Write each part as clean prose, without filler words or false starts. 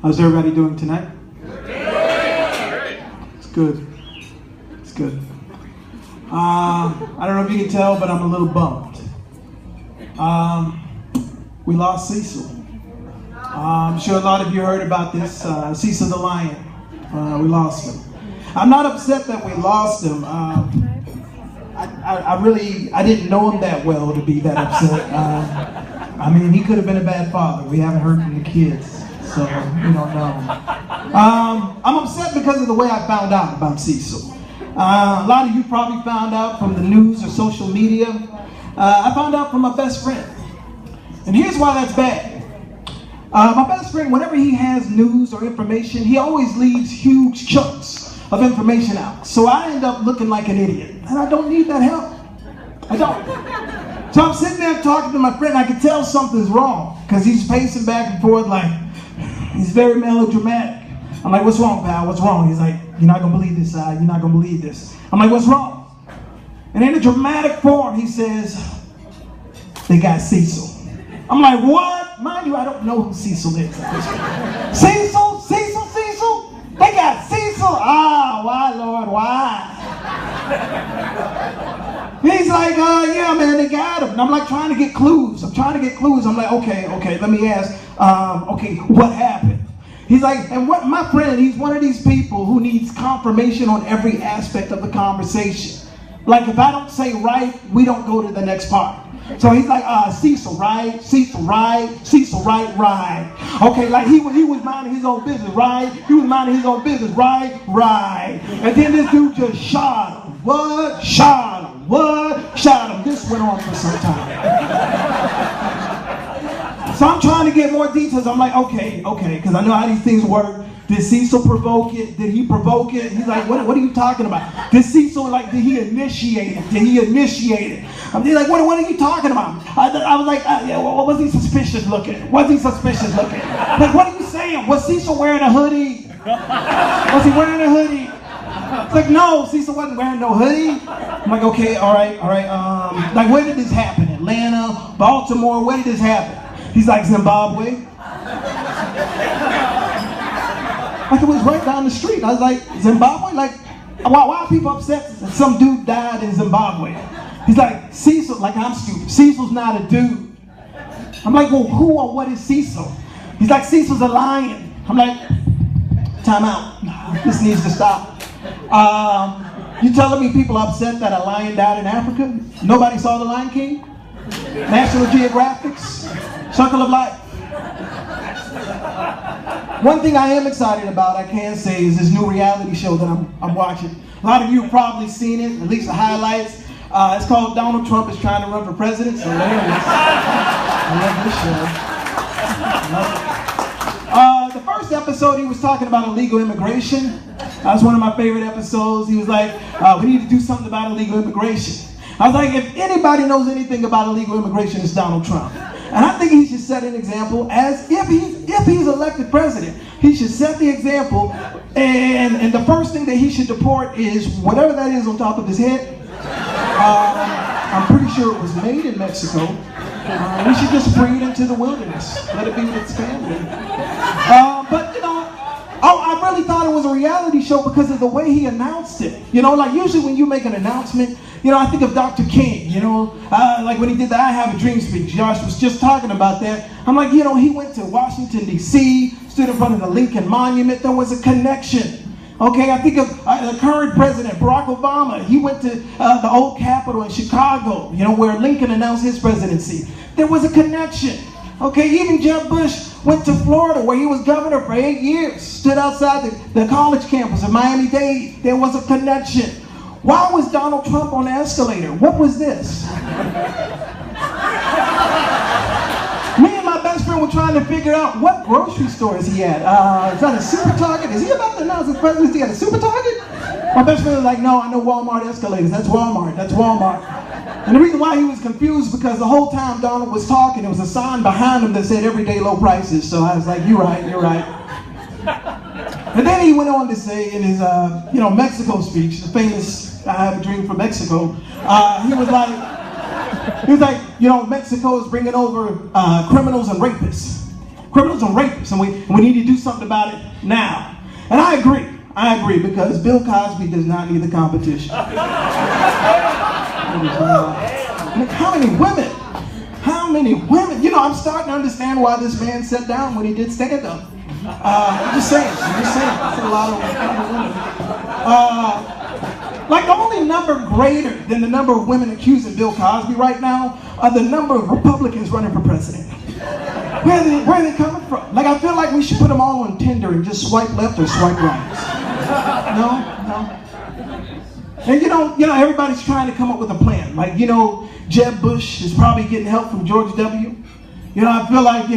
How's everybody doing tonight? It's good. It's good. I don't know if you can tell, but I'm a little bummed. We lost Cecil. I'm sure a lot of you heard about this. Cecil the lion. We lost him. I'm not upset that we lost him. I didn't know him that well to be that upset. I mean, he could have been a bad father. We haven't heard from the kids, so we don't know. I'm upset because of the way I found out about Cecil. A lot of you probably found out from the news or social media. I found out from my best friend. And here's why that's bad. My best friend, whenever he has news or information, he always leaves huge chunks of information out. So I end up looking like an idiot. And I don't need that help. I don't. So I'm sitting there talking to my friend. I can tell something's wrong because he's pacing back and forth like, he's very melodramatic. I'm like, what's wrong, pal? What's wrong? He's like, you're not going to believe this, you're not going to believe this. I'm like, what's wrong? And in a dramatic form, he says, they got Cecil. I'm like, what? Mind you, I don't know who Cecil is. Cecil? Cecil? Cecil? They got Cecil? Ah, why, Lord, why? He's like, yeah, man, they got him. And I'm like trying to get clues. I'm like, okay, let me ask, okay, what happened? He's like, and what my friend, he's one of these people who needs confirmation on every aspect of the conversation. Like if I don't say right, we don't go to the next part. So he's like, Cecil, right? Cecil, right? Cecil, right? Okay, like he was minding his own business, right? He was minding his own business, right? And then this dude just shot him. What? Shot him. What? Shot him. This went on for some time. So I'm trying to get more details. I'm like, okay, because I know how these things work. Did Cecil provoke it? Did he provoke it? He's like, what are you talking about? Did Cecil, like, did he initiate it? I'm like, what are you talking about? I was like, yeah, well, was he suspicious looking? Like, what are you saying? Was Cecil wearing a hoodie? Was he wearing a hoodie? It's like, no, Cecil wasn't wearing no hoodie. I'm like, okay, all right. Like, where did this happen? Atlanta, Baltimore, where did this happen? He's like, Zimbabwe. Like it was right down the street. I was like, Zimbabwe? Like, why are people upset that some dude died in Zimbabwe? He's like, Cecil, like I'm stupid. Cecil's not a dude. I'm like, well, who or what is Cecil? He's like, Cecil's a lion. I'm like, time out. This needs to stop. You telling me people are upset that a lion died in Africa? Nobody saw The Lion King? National Geographic's Circle of Life. One thing I am excited about, I can say, is this new reality show that I'm watching. A lot of you have probably seen it, at least the highlights. It's called Donald Trump is Trying to Run for President. So there it is. I love this show. The first episode, he was talking about illegal immigration. That was one of my favorite episodes. He was like, we need to do something about illegal immigration. I was like, if anybody knows anything about illegal immigration, it's Donald Trump. And I think he should set an example as if he's elected president. He should set the example, and the first thing that he should deport is whatever that is on top of his head. I'm pretty sure it was made in Mexico. We should just bring it into the wilderness. Let it be with its family. But, you know, I really thought it was a reality show because of the way he announced it. You know, like usually when you make an announcement, you know, I think of Dr. King, you know, like when he did the I Have a Dream speech. Josh was just talking about that. I'm like, you know, he went to Washington, D.C., stood in front of the Lincoln Monument. There was a connection. Okay, I think of the current president, Barack Obama. He went to the old Capitol in Chicago, you know, where Lincoln announced his presidency. There was a connection. Okay, even Jeb Bush went to Florida where he was governor for 8 years, stood outside the college campus of Miami-Dade. There was a connection. Why was Donald Trump on the escalator? What was this? Me and my best friend were trying to figure out what grocery store is he at. Is that a Super Target? Is he about to announce his presidency at a Super Target? My best friend was like, no, I know Walmart escalators. That's Walmart. And the reason why he was confused because the whole time Donald was talking, there was a sign behind him that said everyday low prices. So I was like, you're right. And then he went on to say in his, Mexico speech, the famous I Have a Dream for Mexico, he was like, you know, Mexico is bringing over criminals and rapists. criminals and rapists, and we need to do something about it now. And I agree, because Bill Cosby does not need the competition. How many women? You know, I'm starting to understand why this man sat down when he did stand up. I'm just saying. That's a lot of women. Like the only number greater than the number of women accusing Bill Cosby right now are the number of Republicans running for president. Where are they coming from? Like, I feel like we should put them all on Tinder and just swipe left or swipe right. No. And you know, everybody's trying to come up with a plan. Like, Jeb Bush is probably getting help from George W. I feel like,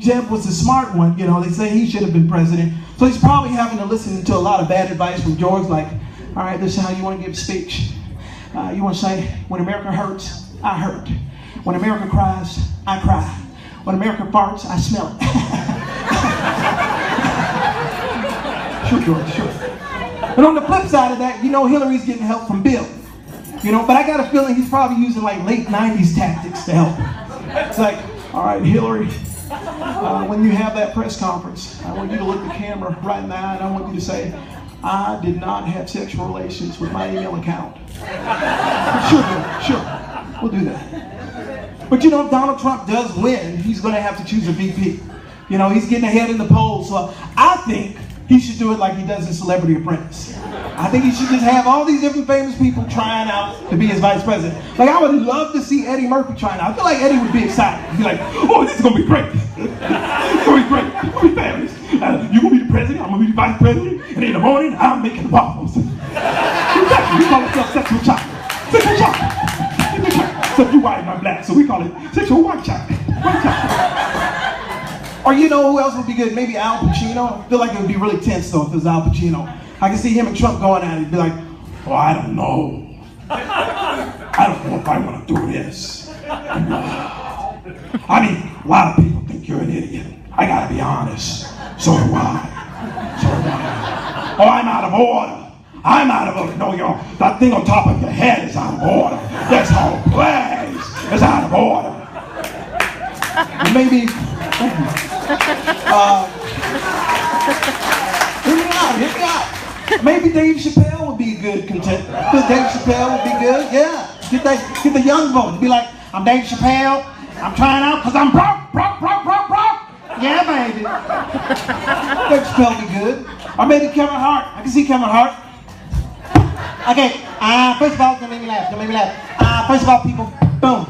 Jeb was the smart one. They say he should have been president. So he's probably having to listen to a lot of bad advice from George, like, all right, this is how you want to give a speech. You want to say, when America hurts, I hurt. When America cries, I cry. When America farts, I smell it. Sure, George, sure. But on the flip side of that, Hillary's getting help from Bill. But I got a feeling he's probably using like late 90s tactics to help. It's like, all right, Hillary, when you have that press conference, I want you to look the camera right in the eye and I want you to say, I did not have sexual relations with my email account. Sure, we'll do that. But if Donald Trump does win, he's going to have to choose a VP. He's getting ahead in the polls. So I think he should do it like he does in Celebrity Apprentice. I think he should just have all these different famous people trying out to be his vice president. Like, I would love to see Eddie Murphy trying out. I feel like Eddie would be excited. He'd be like, oh, this is going to be great. It's going to be great. It's going to be fabulous. You're going to be the president, I'm going to be the vice president, and in the morning, I'm making the waffles. Exactly. We call ourselves sexual chocolate. Sexual chocolate. Except you white and I'm black, so we call it sexual white chocolate. White chocolate. Or who else would be good? Maybe Al Pacino. I feel like it would be really tense though if it was Al Pacino. I can see him and Trump going at it. He'd be like, oh, I don't know. I don't know if I want to do this. I mean, a lot of people think you're an idiot. I gotta be honest. So do I. Oh, I'm out of order. I'm out of order. No, that thing on top of your head is out of order. This whole place is out of order. Maybe. Hear me out. Maybe Dave Chappelle would be a good contender. Because Dave Chappelle would be good. Yeah. Get the young vote. Be like, I'm Dave Chappelle. I'm trying out because I'm broke. Yeah, baby. Dave Chappelle would be good. Or maybe Kevin Hart. I can see Kevin Hart. Okay. First of all, don't make me laugh. First of all, people, boom.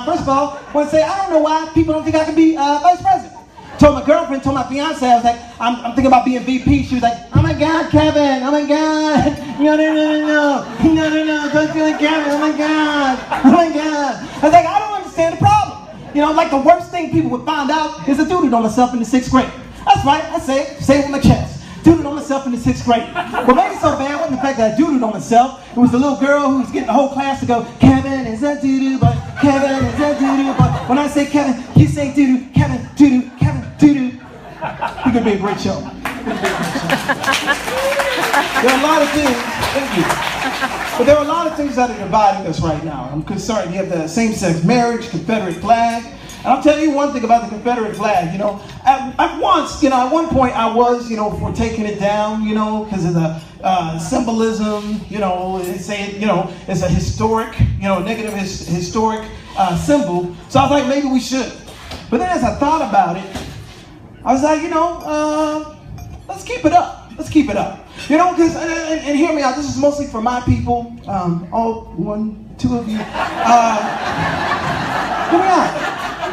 First of all, I want to say, I don't know why people don't think I can be vice president. Told my fiance, I was like, I'm thinking about being VP. She was like, oh my God, Kevin, oh my God. No, don't do it, Kevin, oh my God. I was like, I don't understand the problem. Like the worst thing people would find out is I doodled on myself in the 6th grade. That's right, I say it with my chest. Doodled on myself in the 6th grade. What made it so bad wasn't the fact that I doodled on myself. It was the little girl who was getting the whole class to go, Kevin, is that doo-doo, but Kevin, is that doo-doo, but when I say Kevin, you say doo-doo, Kevin, doo-doo, Kevin, doo-doo. It could be a great show. There are a lot of things, thank you. But there are a lot of things that are dividing us right now. I'm concerned. You have the same-sex marriage, Confederate flag. And I'll tell you one thing about the Confederate flag, at one point I was, for taking it down, because of the symbolism, they say it, it's a historic, negative historic symbol. So I was like, maybe we should. But then as I thought about it, I was like, let's keep it up. Let's keep it up. Because, and hear me out, this is mostly for my people, all 1, 2 of you. Hear me out.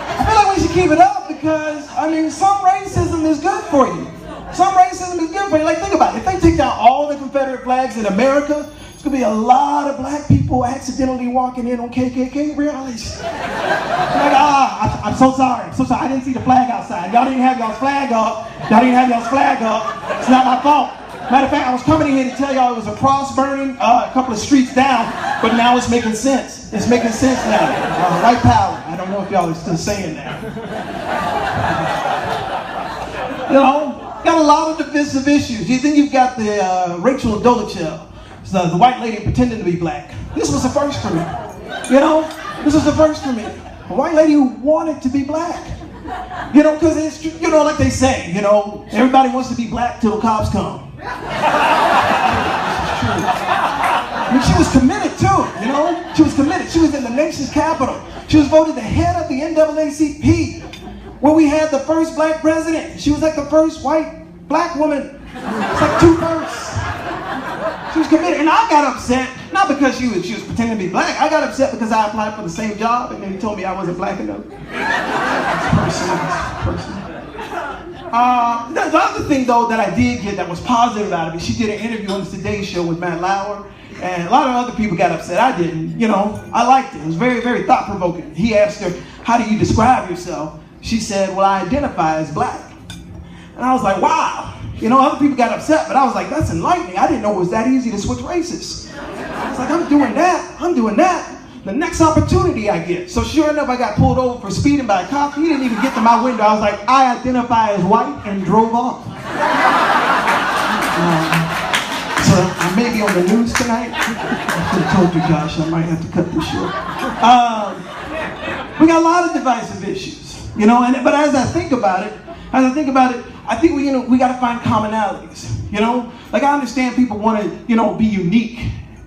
I feel like we should keep it up because, some racism is good for you. Some racism is good for you. Like, think about it. If they take down all the Confederate flags in America, there's going to be a lot of black people accidentally walking in on KKK rallies. Like, I'm so sorry. I didn't see the flag outside. Y'all didn't have y'all's flag up. It's not my fault. Matter of fact, I was coming in here to tell y'all it was a cross burning a couple of streets down, but now it's making sense. It's making sense now. White power. I don't know if y'all are still saying that. Got a lot of divisive issues. Then you've got the Rachel Dolezal, the white lady pretending to be black. This was the first for me. This was the first for me. A white lady who wanted to be black. You know, because it's, you know, like they say, you know, everybody wants to be black till the cops come. I mean, she was committed to it, you know? She was committed. She was in the nation's capital. She was voted the head of the NAACP, where we had the first black president. She was like the first white black woman. It's like 2/3. She was committed, and I got upset, not because she was pretending to be black. I got upset because I applied for the same job, and then he told me I wasn't black enough. It's personal. The other thing, though, that I did get that was positive out of it, she did an interview on the Today Show with Matt Lauer, and a lot of other people got upset. I didn't. You know, I liked it. It was very, very thought-provoking. He asked her, "How do you describe yourself?" She said, "Well, I identify as black." And I was like, wow. You know, other people got upset, but I was like, that's enlightening. I didn't know it was that easy to switch races. I was like, I'm doing that. The next opportunity I get. So sure enough, I got pulled over for speeding by a cop. He didn't even get to my window. I was like, I identify as white, and drove off. So I may be on the news tonight. I should have told you, Josh, I might have to cut this short. We got a lot of divisive issues, you know, but as I think about it, I think we got to find commonalities, you know? Like, I understand people want to, you know, be unique,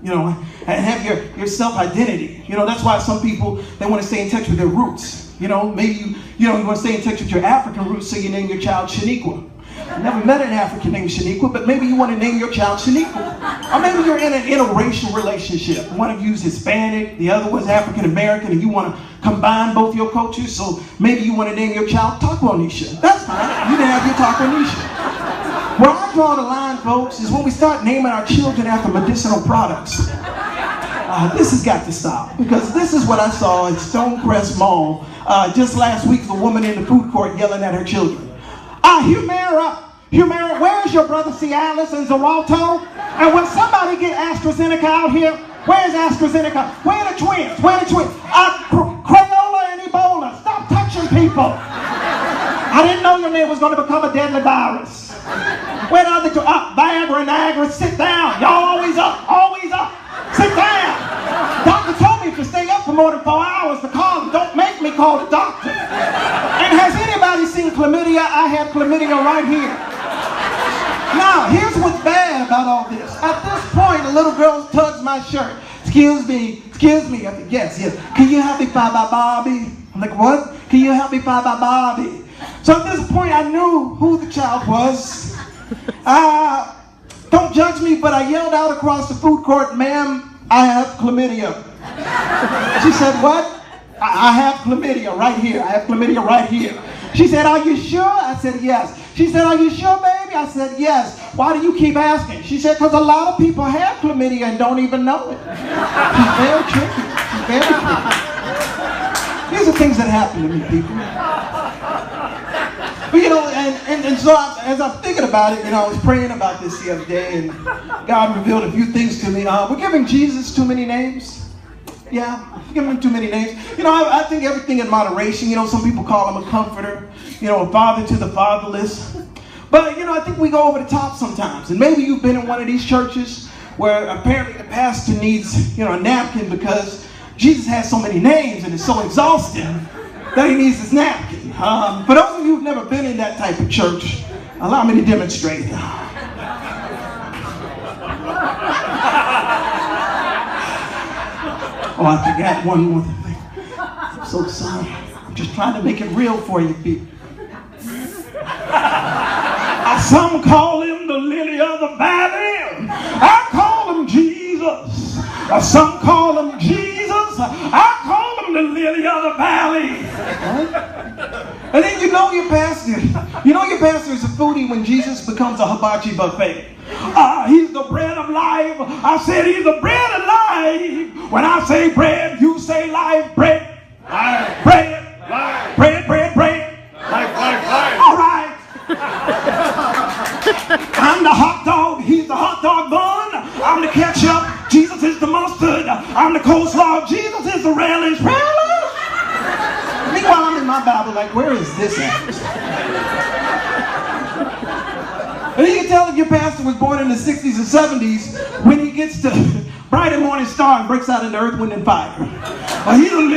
you know, and have your self-identity. You know, that's why some people, they want to stay in touch with their roots. You know, maybe you want to stay in touch with your African roots, so you name your child Shaniqua. I've never met an African named Shaniqua, but maybe you want to name your child Shaniqua. Or maybe you're in an interracial relationship. One of you is Hispanic, the other one's African American, and you want to combine both your cultures, so maybe you want to name your child Taco Nisha. That's fine. You can have your Taco Nisha. Where I draw the line, folks, is when we start naming our children after medicinal products. This has got to stop, because this is what I saw at Stonecrest Mall just last week. A woman in the food court yelling at her children. Humira, where's your brother Cialis and Xarelto? And when somebody get AstraZeneca out here, where's AstraZeneca? Where are the twins? Crayola and Ebola. Stop touching people. I didn't know your name was going to become a deadly virus. Where are the two? Viagra and Niagara, sit down. Y'all always up. Sit down. Doctor told me if you stay up for more than 4 hours to call him. Don't make me call the doctor. And has anybody seen chlamydia? I have chlamydia right here. Now, here's what's bad about all this. At this point, a little girl tugs my shirt. Excuse me. I think, yes. Can you help me find my Bobby? I'm like, what? Can you help me find my Bobby? So at this point, I knew who the child was. Don't judge me, but I yelled out across the food court, "Ma'am, I have chlamydia." She said, what? I have chlamydia right here. I have chlamydia right here. She said, "Are you sure?" I said, "Yes." She said, "Are you sure, baby?" I said, "Yes." "Why do you keep asking?" She said, "Because a lot of people have chlamydia and don't even know it." She's very tricky. These are things that happen to me, people. But you know, and so as I'm thinking about it, you know, I was praying about this the other day, and God revealed a few things to me. We're giving Jesus too many names. Yeah, we're giving him too many names. You know, I think everything in moderation. You know, some people call him a comforter, you know, a father to the fatherless. But, you know, I think we go over the top sometimes. And maybe you've been in one of these churches where apparently the pastor needs, you know, a napkin because Jesus has so many names and it's so exhausting that he needs his napkin. For those of you who've never been in that type of church, allow me to demonstrate. Oh, I forgot one more thing. I'm so sorry. I'm just trying to make it real for you, people. Some call him the lily of the valley. I call him Jesus. Some call him Jesus. I call him the lily of the valley. And then you know your pastor. You know your pastor is a foodie when Jesus becomes a hibachi buffet. He's the bread of life. I said he's the bread of life. When I say bread, you say life. Bread. Life. Bread. Life. Bread. Life. All right. I'm the hot dog. He's the hot dog bun. I'm the ketchup. Jesus is the mustard. I'm the coleslaw. Jesus is the relish. Meanwhile, I'm in my Bible like, where is this at? And you can tell if your pastor was born in the 60s and 70s when he gets to Bright and Morning Star and breaks out into Earth, Wind, and Fire. He's a little